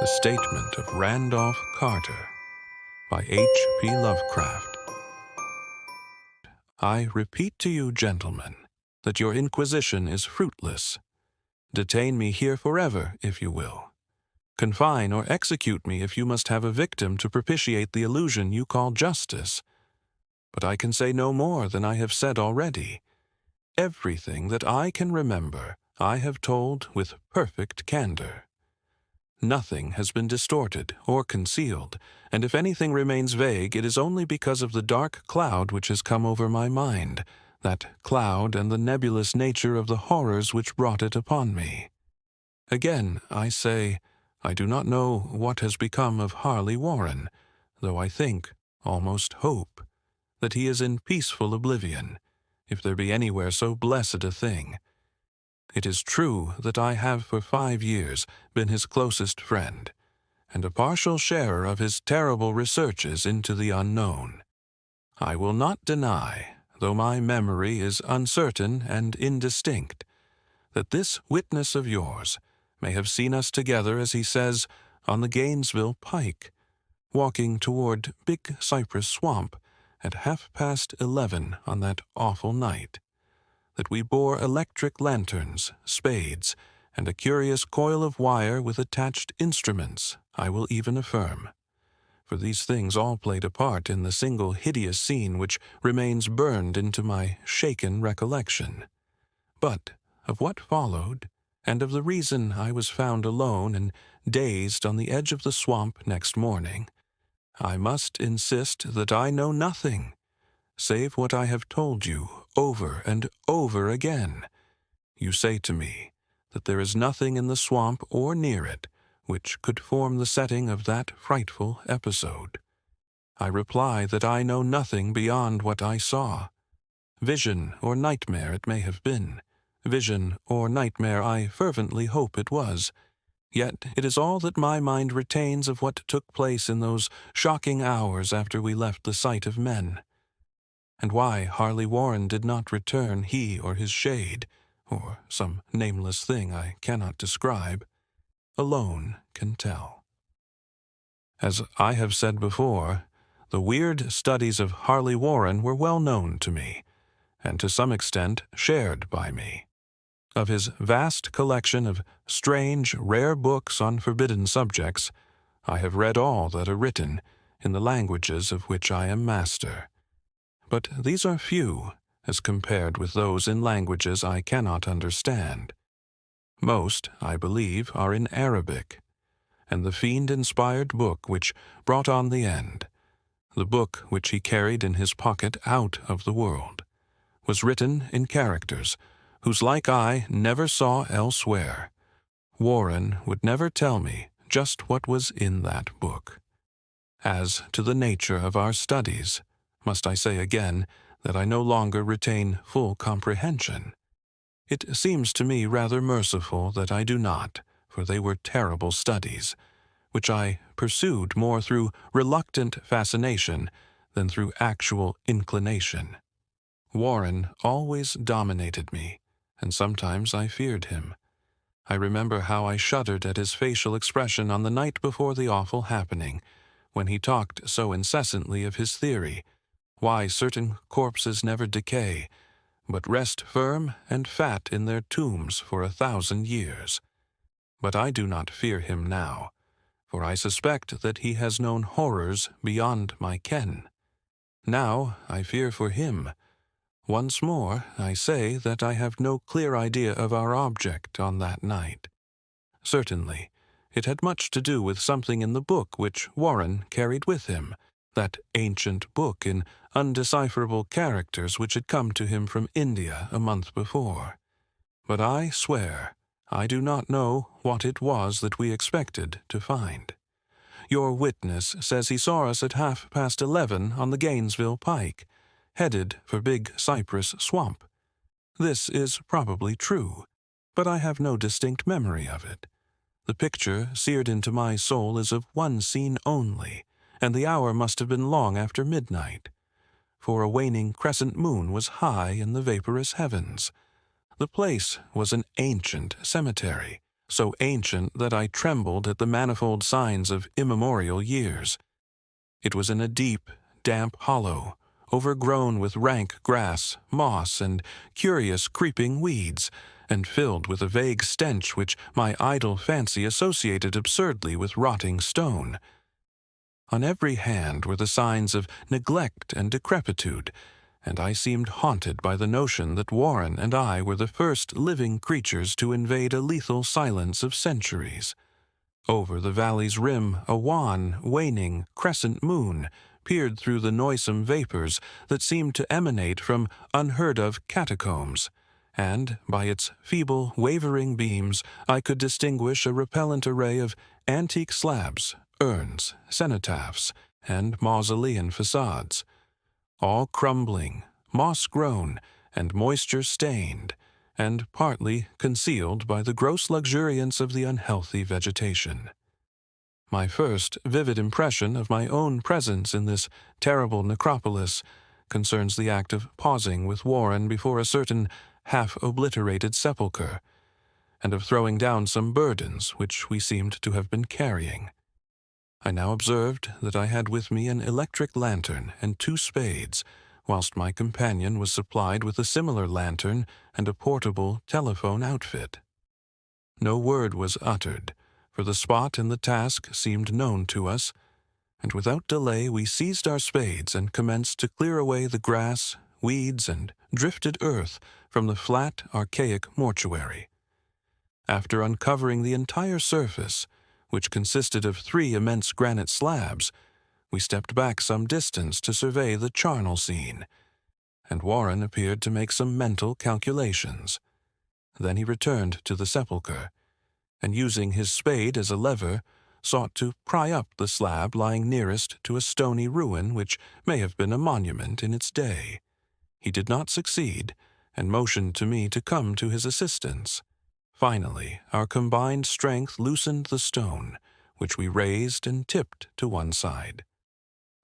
The Statement of Randolph Carter by H.P. Lovecraft. I repeat to you, gentlemen, that your inquisition is fruitless. Detain me here forever, if you will. Confine or execute me if you must have a victim to propitiate the illusion you call justice. But I can say no more than I have said already. Everything that I can remember, I have told with perfect candor. Nothing has been distorted or concealed, and if anything remains vague, it is only because of the dark cloud which has come over my mind, that cloud and the nebulous nature of the horrors which brought it upon me. Again, I say, I do not know what has become of Harley Warren, though I think, almost hope, that he is in peaceful oblivion, if there be anywhere so blessed a thing. It is true that I have for 5 years been his closest friend, and a partial sharer of his terrible researches into the unknown. I will not deny, though my memory is uncertain and indistinct, that this witness of yours may have seen us together, as he says, on the Gainesville pike, walking toward Big Cypress Swamp at 11:30 on that awful night. That we bore electric lanterns, spades, and a curious coil of wire with attached instruments, I will even affirm. For these things all played a part in the single hideous scene which remains burned into my shaken recollection. But of what followed, and of the reason I was found alone and dazed on the edge of the swamp next morning, I must insist that I know nothing, save what I have told you over and over again. You say to me that there is nothing in the swamp or near it which could form the setting of that frightful episode. I reply that I know nothing beyond what I saw. Vision or nightmare it may have been. Vision or nightmare I fervently hope it was. Yet it is all that my mind retains of what took place in those shocking hours after we left the sight of men. And why Harley Warren did not return, he or his shade, or some nameless thing I cannot describe, alone can tell. As I have said before, the weird studies of Harley Warren were well known to me, and to some extent shared by me. Of his vast collection of strange, rare books on forbidden subjects, I have read all that are written in the languages of which I am master. But these are few, as compared with those in languages I cannot understand. Most, I believe, are in Arabic, and the fiend-inspired book which brought on the end, the book which he carried in his pocket out of the world, was written in characters whose like I never saw elsewhere. Warren would never tell me just what was in that book. As to the nature of our studies, must I say again that I no longer retain full comprehension? It seems to me rather merciful that I do not, for they were terrible studies, which I pursued more through reluctant fascination than through actual inclination. Warren always dominated me, and sometimes I feared him. I remember how I shuddered at his facial expression on the night before the awful happening, when he talked so incessantly of his theory, why certain corpses never decay, but rest firm and fat in their tombs for 1,000 years. But I do not fear him now, for I suspect that he has known horrors beyond my ken. Now I fear for him. Once more, I say that I have no clear idea of our object on that night. Certainly, it had much to do with something in the book which Warren carried with him, that ancient book in undecipherable characters which had come to him from India a month before. But I swear I do not know what it was that we expected to find. Your witness says he saw us at 11:30 on the Gainesville pike, headed for Big Cypress Swamp. This is probably true, but I have no distinct memory of it. The picture seared into my soul is of one scene only, and the hour must have been long after midnight, for a waning crescent moon was high in the vaporous heavens. The place was an ancient cemetery, so ancient that I trembled at the manifold signs of immemorial years. It was in a deep, damp hollow, overgrown with rank grass, moss, and curious creeping weeds, and filled with a vague stench which my idle fancy associated absurdly with rotting stone. On every hand were the signs of neglect and decrepitude, and I seemed haunted by the notion that Warren and I were the first living creatures to invade a lethal silence of centuries. Over the valley's rim a wan, waning crescent moon peered through the noisome vapors that seemed to emanate from unheard-of catacombs, and by its feeble, wavering beams I could distinguish a repellent array of antique slabs, urns, cenotaphs, and mausolean facades, all crumbling, moss-grown, and moisture-stained, and partly concealed by the gross luxuriance of the unhealthy vegetation. My first vivid impression of my own presence in this terrible necropolis concerns the act of pausing with Warren before a certain half-obliterated sepulchre, and of throwing down some burdens which we seemed to have been carrying. I now observed that I had with me an electric lantern and 2 spades, whilst my companion was supplied with a similar lantern and a portable telephone outfit. No word was uttered, for the spot and the task seemed known to us, and without delay we seized our spades and commenced to clear away the grass, weeds, and drifted earth from the flat, archaic mortuary. After uncovering the entire surface, which consisted of 3 immense granite slabs, we stepped back some distance to survey the charnel scene, and Warren appeared to make some mental calculations. Then he returned to the sepulchre, and using his spade as a lever, sought to pry up the slab lying nearest to a stony ruin which may have been a monument in its day. He did not succeed, and motioned to me to come to his assistance. Finally, our combined strength loosened the stone, which we raised and tipped to one side.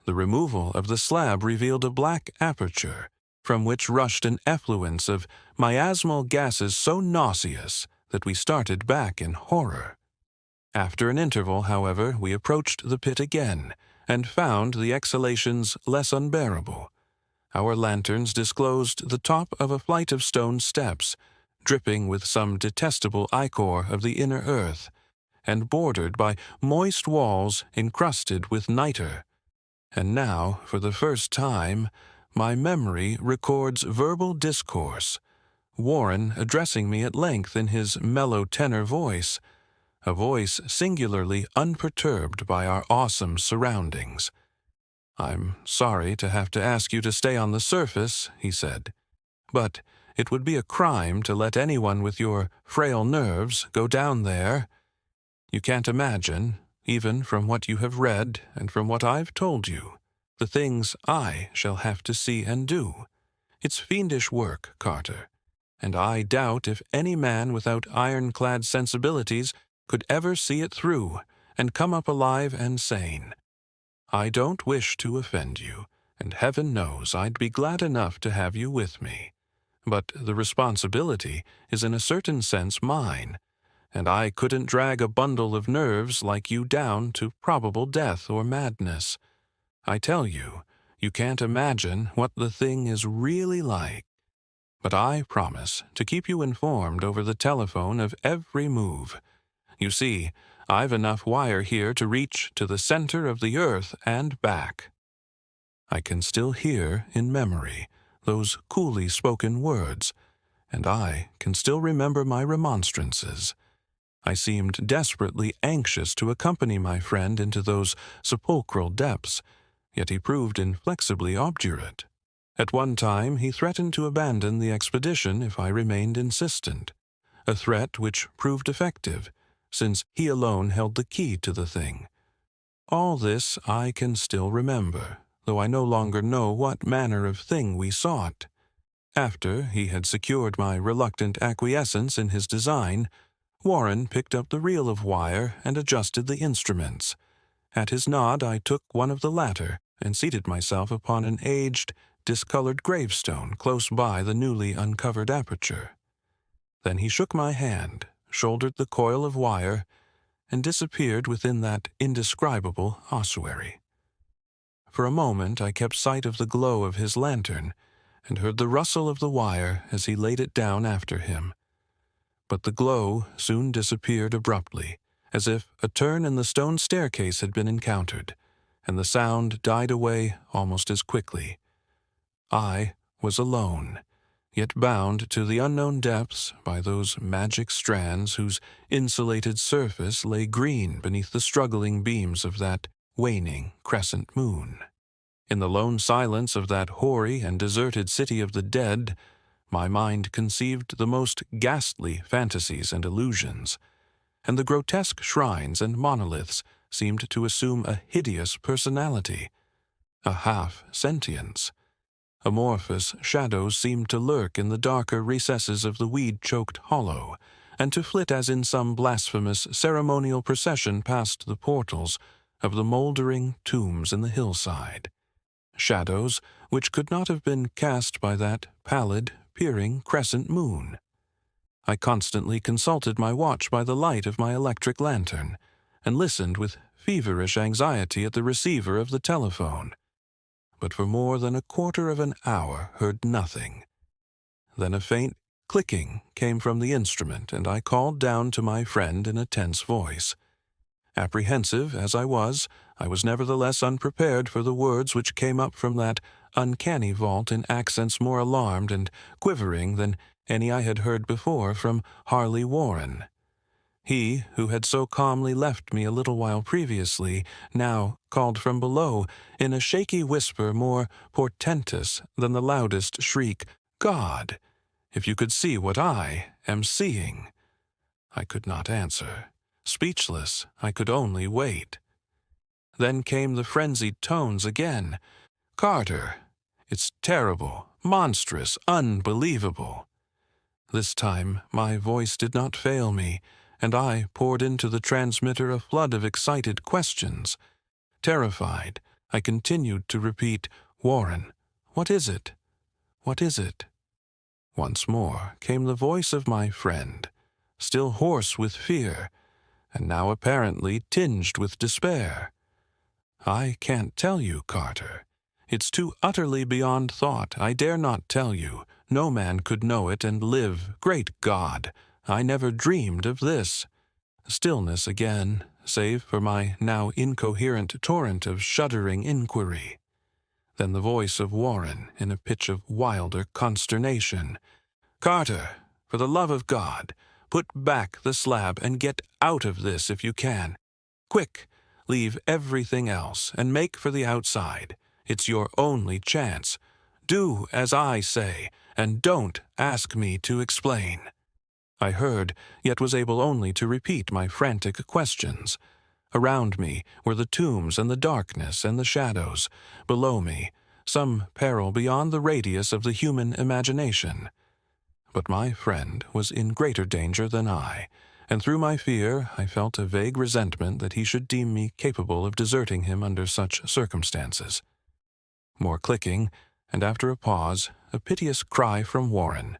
The removal of the slab revealed a black aperture, from which rushed an effluence of miasmal gases so nauseous that we started back in horror. After an interval, however, we approached the pit again, and found the exhalations less unbearable. Our lanterns disclosed the top of a flight of stone steps, dripping with some detestable ichor of the inner earth, and bordered by moist walls encrusted with nitre. And now, for the first time, my memory records verbal discourse, Warren addressing me at length in his mellow tenor voice, a voice singularly unperturbed by our awesome surroundings. "I'm sorry to have to ask you to stay on the surface," he said, "but it would be a crime to let anyone with your frail nerves go down there. You can't imagine, even from what you have read and from what I've told you, the things I shall have to see and do. It's fiendish work, Carter, and I doubt if any man without ironclad sensibilities could ever see it through and come up alive and sane. I don't wish to offend you, and heaven knows I'd be glad enough to have you with me. But the responsibility is in a certain sense mine, and I couldn't drag a bundle of nerves like you down to probable death or madness. I tell you, you can't imagine what the thing is really like. But I promise to keep you informed over the telephone of every move. You see, I've enough wire here to reach to the center of the earth and back." I can still hear, in memory, those coolly spoken words, and I can still remember my remonstrances. I seemed desperately anxious to accompany my friend into those sepulchral depths, yet he proved inflexibly obdurate. At one time he threatened to abandon the expedition if I remained insistent, a threat which proved effective, since he alone held the key to the thing. All this I can still remember, though I no longer know what manner of thing we sought. After he had secured my reluctant acquiescence in his design, Warren picked up the reel of wire and adjusted the instruments. At his nod I took one of the latter and seated myself upon an aged, discolored gravestone close by the newly uncovered aperture. Then he shook my hand, shouldered the coil of wire, and disappeared within that indescribable ossuary. For a moment I kept sight of the glow of his lantern, and heard the rustle of the wire as he laid it down after him. But the glow soon disappeared abruptly, as if a turn in the stone staircase had been encountered, and the sound died away almost as quickly. I was alone, yet bound to the unknown depths by those magic strands whose insulated surface lay green beneath the struggling beams of that waning crescent moon. In the lone silence of that hoary and deserted city of the dead, my mind conceived the most ghastly fantasies and illusions, and the grotesque shrines and monoliths seemed to assume a hideous personality, a half-sentience. Amorphous shadows seemed to lurk in the darker recesses of the weed-choked hollow, and to flit as in some blasphemous ceremonial procession past the portals of the mouldering tombs in the hillside. Shadows which could not have been cast by that pallid, peering crescent moon. I constantly consulted my watch by the light of my electric lantern, and listened with feverish anxiety at the receiver of the telephone, but for more than a quarter of an hour heard nothing. Then a faint clicking came from the instrument, and I called down to my friend in a tense voice. Apprehensive as I was nevertheless unprepared for the words which came up from that uncanny vault in accents more alarmed and quivering than any I had heard before from Harley Warren. He, who had so calmly left me a little while previously, now called from below, in a shaky whisper more portentous than the loudest shriek, "God, if you could see what I am seeing!" I could not answer. Speechless, I could only wait. Then came the frenzied tones again. "Carter, it's terrible, monstrous, unbelievable." This time my voice did not fail me, and I poured into the transmitter a flood of excited questions. Terrified, I continued to repeat, "Warren, what is it? What is it?" Once more came the voice of my friend, still hoarse with fear, and now apparently tinged with despair. "I can't tell you, Carter. It's too utterly beyond thought. I dare not tell you. No man could know it and live. Great God! I never dreamed of this." Stillness again, save for my now incoherent torrent of shuddering inquiry. Then the voice of Warren in a pitch of wilder consternation. "Carter, for the love of God, put back the slab and get out of this if you can. Quick, leave everything else and make for the outside. It's your only chance. Do as I say, and don't ask me to explain." I heard, yet was able only to repeat my frantic questions. Around me were the tombs and the darkness and the shadows. Below me, some peril beyond the radius of the human imagination. But my friend was in greater danger than I, and through my fear I felt a vague resentment that he should deem me capable of deserting him under such circumstances. More clicking, and after a pause, a piteous cry from Warren.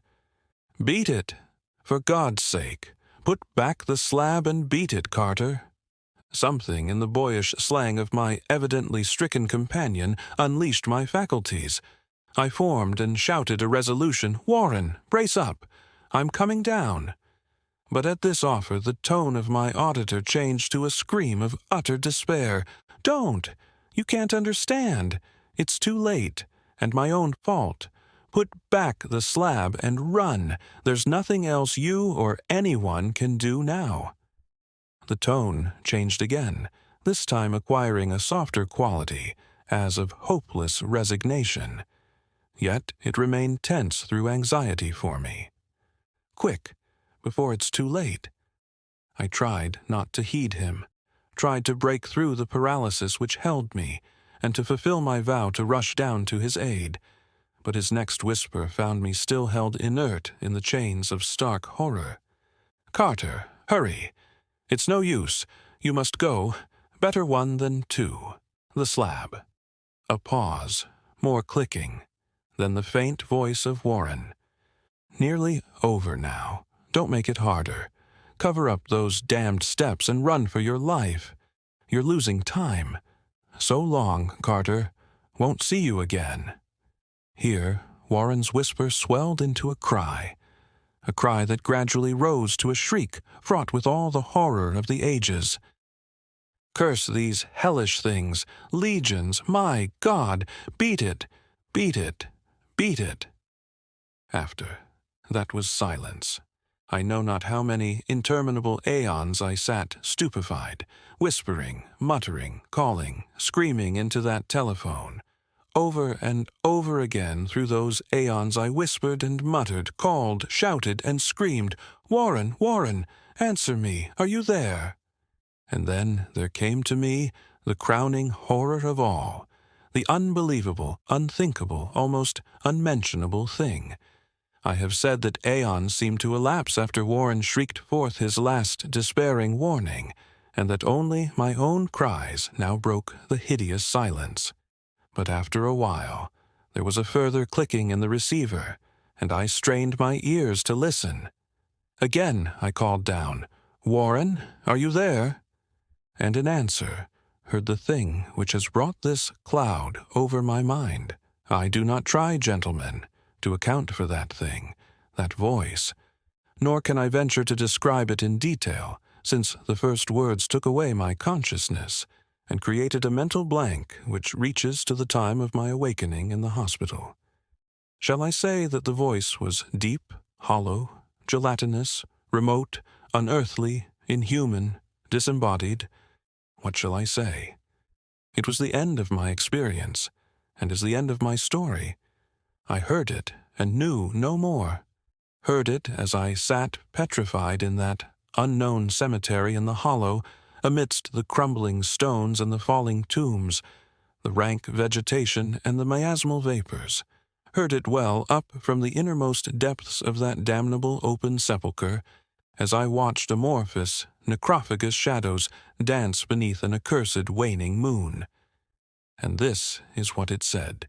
"Beat it! For God's sake, put back the slab and beat it, Carter." Something in the boyish slang of my evidently stricken companion unleashed my faculties. I formed and shouted a resolution, "Warren, brace up! I'm coming down." But at this offer the tone of my auditor changed to a scream of utter despair. "Don't! You can't understand. It's too late, and my own fault. Put back the slab and run. There's nothing else you or anyone can do now." The tone changed again, this time acquiring a softer quality, as of hopeless resignation. Yet it remained tense through anxiety for me. "Quick, before it's too late." I tried not to heed him, tried to break through the paralysis which held me, and to fulfill my vow to rush down to his aid. But his next whisper found me still held inert in the chains of stark horror. "Carter, hurry! It's no use. You must go. Better one than two. The slab." A pause, more clicking, then the faint voice of Warren. "Nearly over now. Don't make it harder. Cover up those damned steps and run for your life. You're losing time. So long, Carter. Won't see you again." Here, Warren's whisper swelled into a cry that gradually rose to a shriek fraught with all the horror of the ages. "Curse these hellish things! Legions! My God! Beat it! Beat it! Beat it!" After that was silence. I know not how many interminable aeons I sat stupefied, whispering, muttering, calling, screaming into that telephone. Over and over again through those aeons I whispered and muttered, called, shouted, and screamed, "Warren, Warren, answer me, are you there?" And then there came to me the crowning horror of all, the unbelievable, unthinkable, almost unmentionable thing. I have said that aeons seemed to elapse after Warren shrieked forth his last despairing warning, and that only my own cries now broke the hideous silence. But after a while, there was a further clicking in the receiver, and I strained my ears to listen. Again I called down, "Warren, are you there?" And in answer, heard the thing which has brought this cloud over my mind. I do not try, gentlemen, to account for that thing, that voice, nor can I venture to describe it in detail, since the first words took away my consciousness and created a mental blank which reaches to the time of my awakening in the hospital. Shall I say that the voice was deep, hollow, gelatinous, remote, unearthly, inhuman, disembodied? What shall I say? It was the end of my experience, and is the end of my story. I heard it and knew no more. Heard it as I sat petrified in that unknown cemetery in the hollow, amidst the crumbling stones and the falling tombs, the rank vegetation and the miasmal vapors. Heard it well up from the innermost depths of that damnable open sepulchre, as I watched amorphous, necrophagous shadows dance beneath an accursed waning moon. And this is what it said.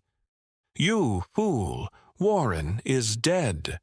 "You fool! Warren is dead.